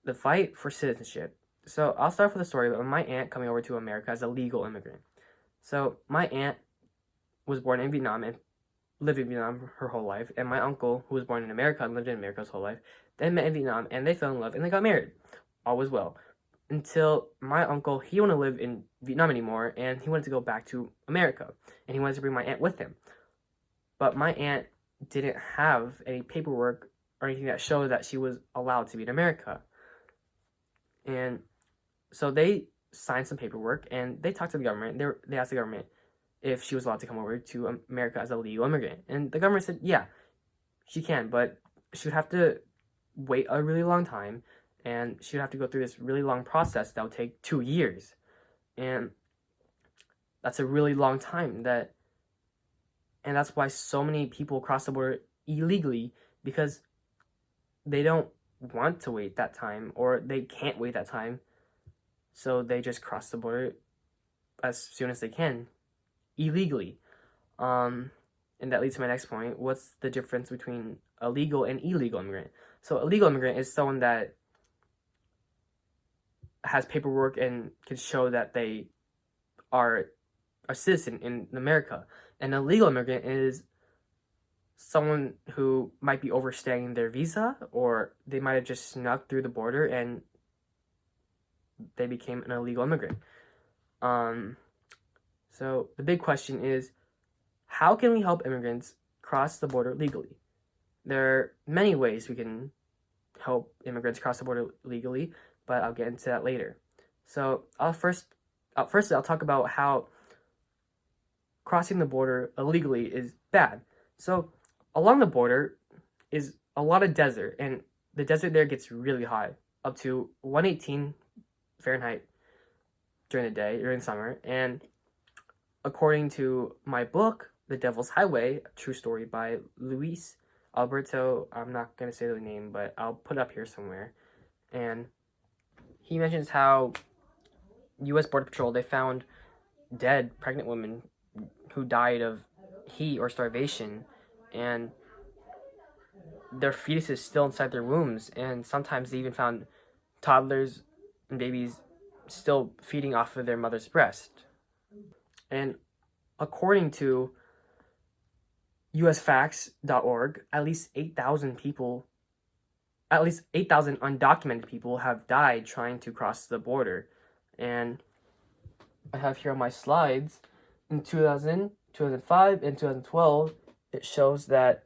the fight for citizenship. So I'll start with a story about my aunt coming over to America as a legal immigrant. So my aunt was born in Vietnam and lived in Vietnam her whole life, and my uncle, who was born in America and lived in America his whole life, they met in Vietnam and they fell in love and they got married. All was well. Until my uncle, he didn't want to live in Vietnam anymore and he wanted to go back to America and he wanted to bring my aunt with him. But my aunt didn't have any paperwork or anything that showed that she was allowed to be in America. And so they signed some paperwork and they talked to the government. They asked the government if she was allowed to come over to America as a legal immigrant. And the government said, yeah, she can, but she would have to wait a really long time and she would have to go through this really long process that would take 2 years. And that's a really long time and that's why so many people cross the border illegally, because they don't want to wait that time or they can't wait that time. So they just cross the border as soon as they can illegally. And that leads to my next point. What's the difference between a legal and illegal immigrant? So a legal immigrant is someone that has paperwork and can show that they are a citizen in America. And a legal immigrant is someone who might be overstaying their visa, or they might have just snuck through the border and they became an illegal immigrant. So the big question is, how can we help immigrants cross the border legally? There are many ways we can help immigrants cross the border legally, but I'll get into that later. So I'll talk about how crossing the border illegally is bad. So along the border is a lot of desert, and the desert there gets really hot, up to 118 Fahrenheit during the day, during summer. And according to my book, The Devil's Highway, a true story by Luis Alberto, I'm not going to say the name, but I'll put it up here somewhere. And he mentions how U.S. Border Patrol, they found dead pregnant women who died of heat or starvation, and their fetuses still inside their wombs, and sometimes they even found toddlers and babies still feeding off of their mother's breast. And according to usfacts.org, at least 8,000 undocumented people have died trying to cross the border. And I have here on my slides, in 2000, 2005, and 2012, it shows that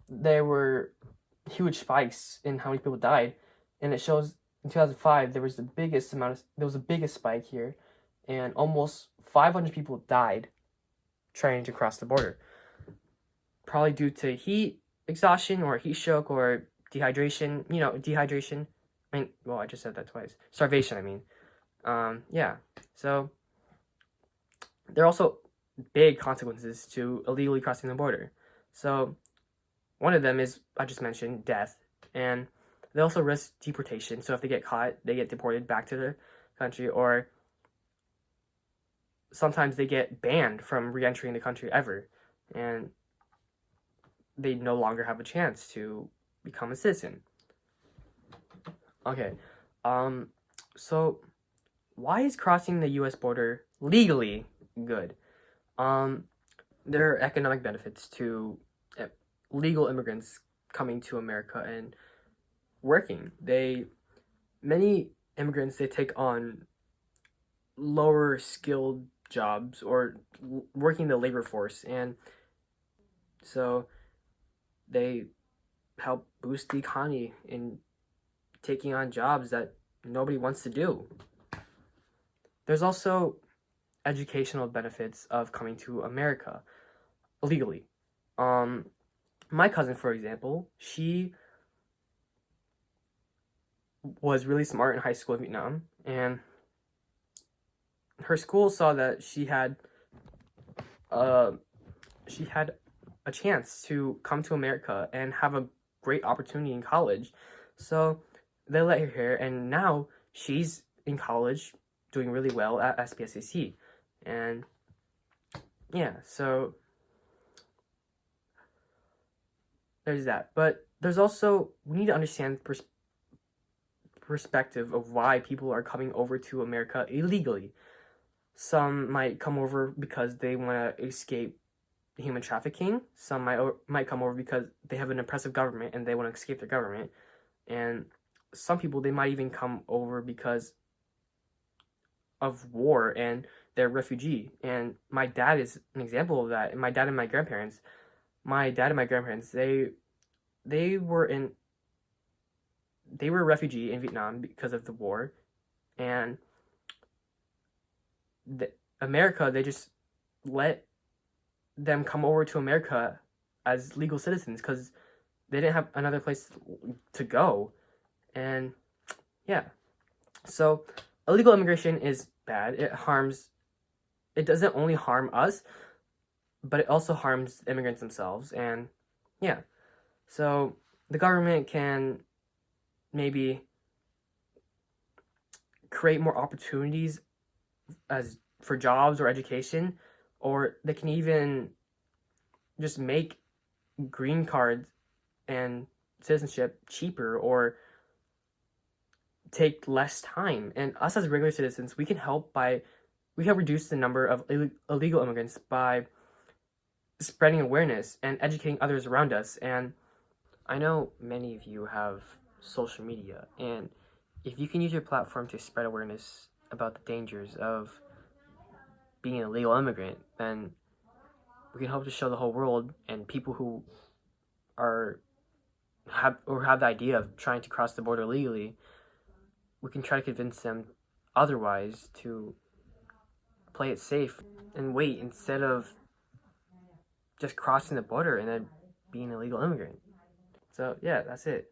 there were huge spikes in how many people died. And it shows in 2005, there was the biggest spike here, and almost 500 people died trying to cross the border. Probably due to heat exhaustion or heat stroke or dehydration. Dehydration. I just said that twice. Starvation, yeah. So there are also big consequences to illegally crossing the border. So one of them is, I just mentioned, death. And they also risk deportation. So if they get caught, they get deported back to their country, or sometimes they get banned from re-entering the country ever, and they no longer have a chance to become a citizen. Okay, so why is crossing the U.S. border legally good? There are economic benefits to legal immigrants coming to America and working. Many immigrants, they take on lower skilled jobs or working the labor force, and so they help boost the economy in taking on jobs that nobody wants to do. There's also educational benefits of coming to America legally. My cousin, for example, she was really smart in high school in Vietnam, and her school saw that she had a chance to come to America and have a great opportunity in college. So they let her here, and now she's in college doing really well at SPSAC. And yeah, so there's that. But there's also, we need to understand perspective of why people are coming over to America illegally. Some might come over because they want to escape human trafficking. Some might come over because they have an oppressive government and they want to escape their government. And some people, they might even come over because of war and they're a refugee. And my dad is an example of that. And my dad and my grandparents, they were a refugee in Vietnam because of the war. And America, they just let them come over to America as legal citizens because they didn't have another place to go. And yeah, so illegal immigration is bad. It doesn't only harm us, but it also harms immigrants themselves. And yeah, so the government can maybe create more opportunities as for jobs or education, or they can even just make green cards and citizenship cheaper or take less time. And us as regular citizens, we can reduce the number of illegal immigrants by spreading awareness and educating others around us. And I know many of you have social media, and if you can use your platform to spread awareness about the dangers of being an illegal immigrant, then we can hope to show the whole world and people who have the idea of trying to cross the border legally, we can try to convince them otherwise to play it safe and wait instead of just crossing the border and then being an illegal immigrant. So yeah, that's it.